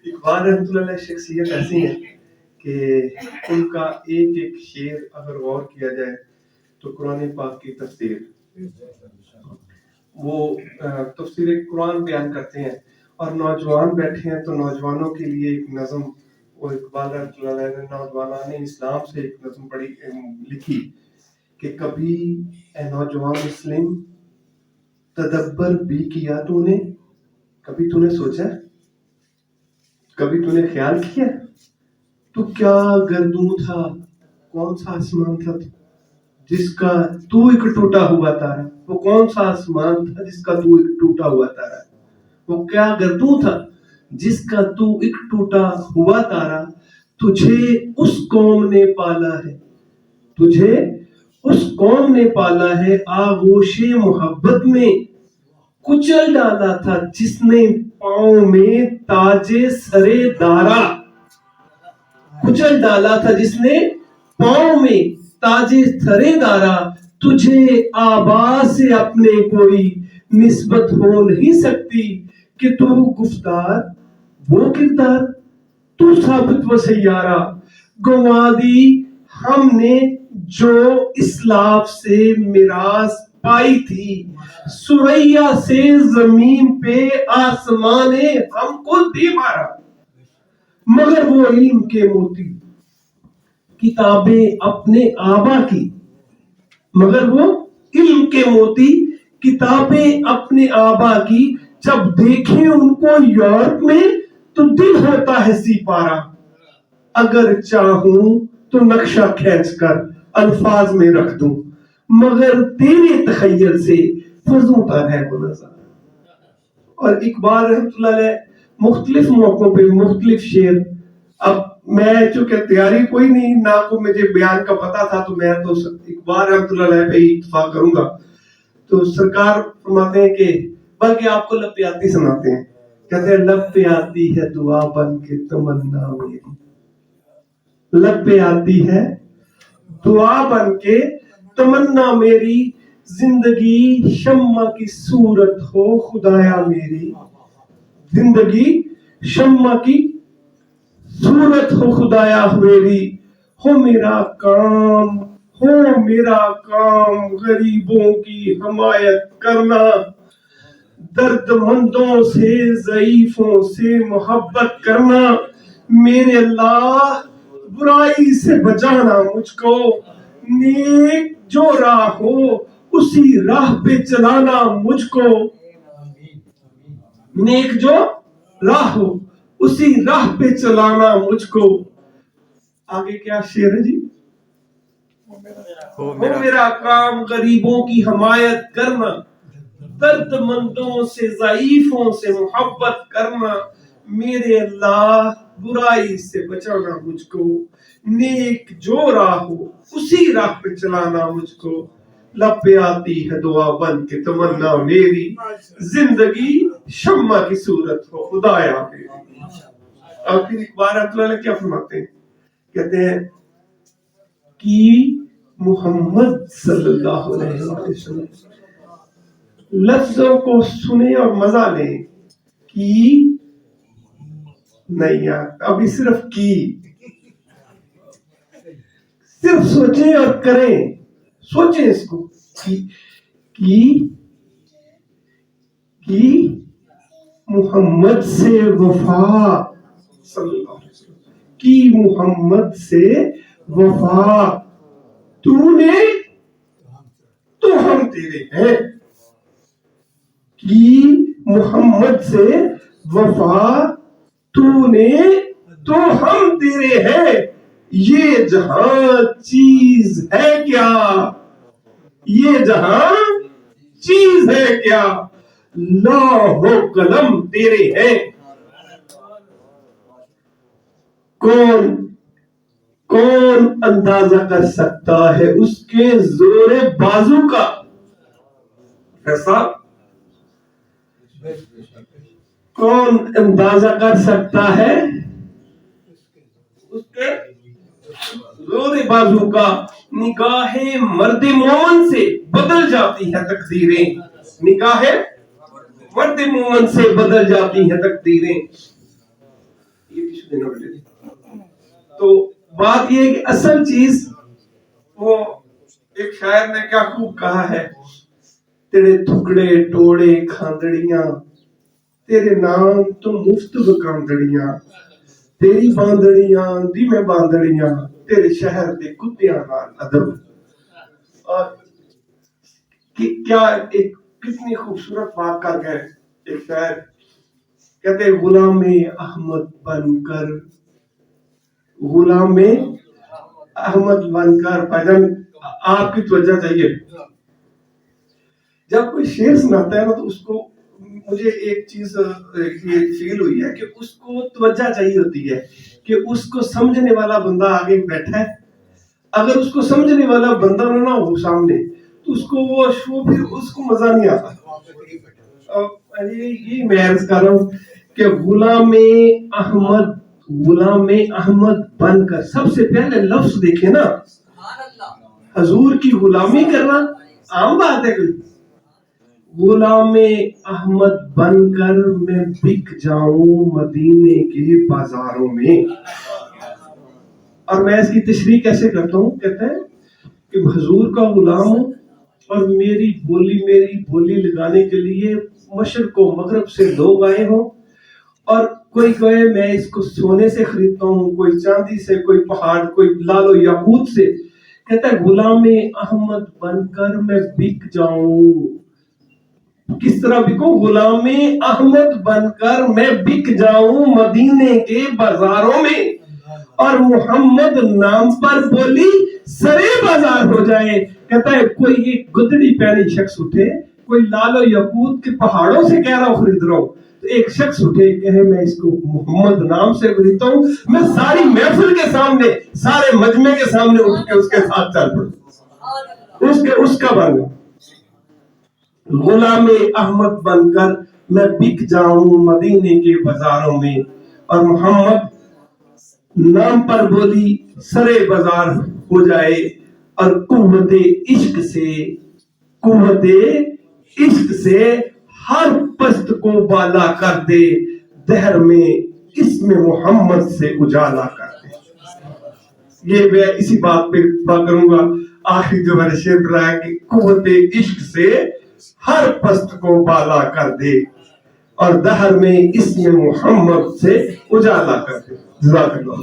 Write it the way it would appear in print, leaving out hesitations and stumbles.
اقبال رحمۃ اللہ علیہ شخصیت ایسی ہے کہ ان کا ایک ایک شعر اگر غور کیا جائے تو قرآن پاک کی تفسیر، وہ تفسیر قرآن بیان کرتے ہیں، اور نوجوان بیٹھے ہیں تو نوجوانوں کے لیے ایک نظم، وہ اقبال رحمۃ اللہ علیہ نے نوجوانان اسلام سے ایک نظم پڑھی لکھی کہ کبھی اے نوجوان مسلم تدبر بھی کیا تو نے، کبھی تو نے سوچا، کبھی تو نے خیال کیا تو کیا گردوں تھا، کون سا آسمان تھا جس کا تو ایک ٹوٹا ہوا تارا، وہ کون سا آسمان تھا جس کا تو ایک ٹوٹا ہوا تارا، وہ کیا گردوں تھا جس کا تو ایک ٹوٹا ہوا تارا، تجھے اس قوم نے پالا ہے، تجھے اس قوم نے پالا ہے، آغوش محبت میں کچل ڈالا تھا جس نے پاؤں میں تاج سرے دارا، کچل ڈالا تھا جس نے پاؤں میں تاج سرے دارا، تجھے آبا سے اپنے کوئی نسبت ہو نہیں سکتی کہ تو گفتار وہ کردار، تو ثابت و سیارہ گنوا دی ہم نے جو اسلاف سے میراث پائی تھی، سوریا سے زمین پہ آسمان ہم کو دے مارا، مگر وہ علم کے موتی کتابیں اپنے آبا کی، مگر وہ علم کے موتی کتابیں اپنے آبا کی، جب دیکھیں ان کو یورپ میں تو دل ہوتا ہے سی پارا، اگر چاہوں تو نقشہ کھینچ کر الفاظ میں رکھ دوں، مگر تیرے تخیل سے فزوں تر ہے وہ نظر۔ اور اقبال رحمۃ اللہ علیہ مختلف موقعوں پہ مختلف شعر، اب میں چونکہ تیاری کوئی نہیں نہ کو مجھے بیان کا پتا تھا تو میں تو اقبال رحمۃ اللہ علیہ پہ ہی اتفاق کروں گا، تو سرکار فرماتے ہیں کہ بلکہ آپ کو لب پہ آتی سناتے ہیں، کہتے ہیں لب پہ آتی ہے دعا بن کے تمنا میری، لب پہ آتی ہے دعا بن کے تمنا میری، زندگی شمع کی صورت ہو خدایا میری، زندگی شمع کی صورت ہو خدایا میری، ہو میرا کام، ہو میرا کام غریبوں کی حمایت کرنا، درد مندوں سے ضعیفوں سے محبت کرنا، میرے اللہ برائی سے بچانا مجھ کو، نیک جو راہ ہو اسی راہ پہ چلانا مجھ کو، نیک جو راہ ہو اسی راہ پہ چلانا مجھ کو۔ آگے کیا شعر ہے جی؟ ہو میرا کام غریبوں کی حمایت کرنا، درد مندوں سے ضعیفوں سے محبت کرنا، میرے اللہ برائی سے بچانا مجھ کو، نیک جو راہ ہو اسی راہ پہ چلانا مجھ کو، لب پہ آتی ہے دعا بن کے تمنا میری، زندگی شمع کی صورت ہو خدایا میری۔ اور پھر اقبال رحمۃ اللہ کیا فرماتے ہیں؟ کہتے ہیں کہ محمد صلی اللہ علیہ وسلم، لفظوں کو سنیں اور مزہ لیں، کی نہیں یار ابھی صرف کی، صرف سوچیں اور کریں، سوچیں اس کو کی محمد سے وفا، صلی اللہ علیہ وسلم کی محمد سے وفا، تو نے تو ہم تیرے ہیں، کی محمد سے وفا تو نے تو ہم تیرے ہیں، یہ جہاں چیز ہے کیا، یہ جہاں چیز ہے کیا، لوح و قلم تیرے ہیں، کون اندازہ کر سکتا ہے اس کے زور بازو کا، ایسا کون اندازہ کر سکتا ہے اس کے زور بازو کا، نگاہ مرد مومن سے بدل جاتی ہے تقدیریں، نگاہ مرد مومن سے بدل جاتی ہیں تقدیریں، یہ ٹشو دینا بیٹے. تو بات یہ ہے کہ اصل چیز وہ ایک شاعر نے کیا خوب کہا ہے, تیرے ٹکڑے ٹوڑے کھاندڑیاں, تیرے نام تو مفت بکاندڑیاں, تیری باندڑیاں دی میں باندڑیاں, تیرے شہر دے کتیاں نال ادب. اور کیا ایک کتنی خوبصورت بات کر گئے ایک شاعر, کہتے غلام احمد بن کر, غلام احمد بن کر. بھائی آپ کی توجہ چاہیے, جب کوئی شعر سناتا ہے نا تو اس کو, مجھے ایک چیز فیل ہوئی ہے کہ اس کو توجہ چاہیے ہوتی ہے کہ اس کو سمجھنے والا بندہ آگے بیٹھا ہے. اگر اس کو سمجھنے والا بندہ نہ ہو سامنے تو اس کو وہ شو پھر اس کو مزہ نہیں آتا. یہ میں عرض کر رہا ہوں کہ غلام احمد بن کر, سب سے پہلے لفظ دیکھیں نا, حضور کی غلامی کرنا عام بات ہے. کوئی غلام احمد بن کر میں بک جاؤں مدینے کے بازاروں میں. اور میں اس کی تشریح کیسے کرتا ہوں, کہتے ہیں کہ حضور کا غلام ہوں اور میری بولی لگانے کے لیے مشرق و مغرب سے لوگ آئے ہوں, اور کوئی کہے میں اس کو سونے سے خریدتا ہوں, کوئی چاندی سے, کوئی پہاڑ, کوئی لال و یاقوت سے. کہتا ہے غلام احمد بن کر میں بک جاؤں. کس طرح بکوں؟ غلام احمد بن کر میں بک جاؤں مدینے کے بازاروں میں, اور محمد نام پر بولی سرے بازار ہو جائے. کہتا ہے کوئی ایک گدڑی پہنی شخص اٹھے, کوئی لال و یاقوت کے پہاڑوں سے کہہ رہا ہوں خرید رہا ہوں, تو ایک شخص اٹھے کہے میں اس کو محمد نام سے خریدتا ہوں, میں ساری محفل کے سامنے, سارے مجمع کے سامنے اٹھ کے اس کے ساتھ چل پڑوں, اس کا بن گیا. غلام احمد بن کر میں بک جاؤں مدینے کے بازاروں میں, اور محمد نام پر بولی سرے بازار ہو جائے, اور قوت عشق سے ہر پست کو بالا کر دے, دہر میں اسم محمد سے اجالا کر دے. یہ میں اسی بات پہ بات کروں گا. آخری جو میں نے شعر پڑھا ہے کہ قوت عشق سے ہر پست کو بالا کر دے, اور دہر میں اسم محمد سے اجالا کر دے. جزاک اللہ.